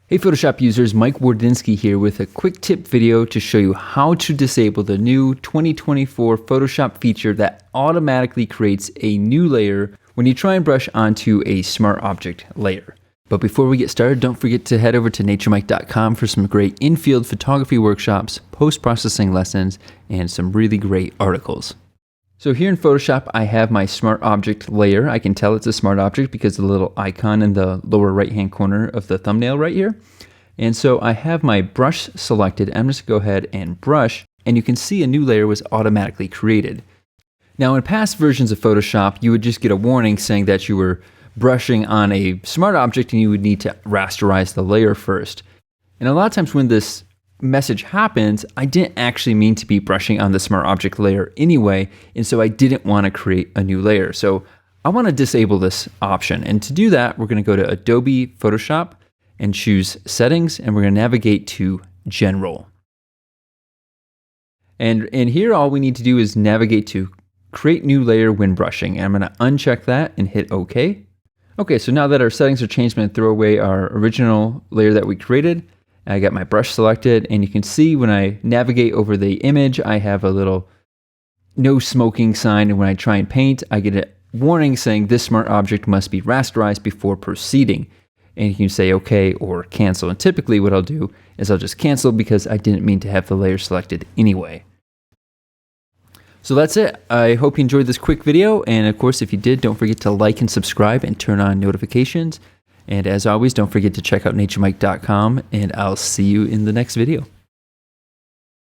Hey Photoshop users, Mike Wardinsky here with a quick tip video to show you how to disable the new 2024 Photoshop feature that automatically creates a new layer when you try and brush onto a smart object layer. But before we get started, don't forget to head over to naturemike.com for some great in-field photography workshops, post-processing lessons, and some really great articles. So here in Photoshop, I have my smart object layer. I can tell it's a smart object because of the little icon in the lower right-hand corner of the thumbnail right here. And so I have my brush selected. I'm just going to go ahead and brush, and you can see a new layer was automatically created. Now in past versions of Photoshop, you would just get a warning saying that you were brushing on a smart object and you would need to rasterize the layer first. And a lot of times when this message happens, I didn't actually mean to be brushing on the smart object layer anyway, and so I didn't want to create a new layer. So I want to disable this option, and to do that, we're going to go to Adobe Photoshop and choose Settings, and we're going to navigate to General. And here, all we need to do is navigate to Create New Layer when brushing, and I'm going to uncheck that and hit OK. Okay, so now that our settings are changed, I'm going to throw away our original layer that we created. I got my brush selected, and you can see when I navigate over the image, I have a little no smoking sign, and when I try and paint, I get a warning saying this smart object must be rasterized before proceeding. And you can say OK or cancel, and typically what I'll do is I'll just cancel because I didn't mean to have the layer selected anyway. So that's it. I hope you enjoyed this quick video, and of course if you did, don't forget to like and subscribe and turn on notifications. And as always, don't forget to check out naturemike.com, and I'll see you in the next video.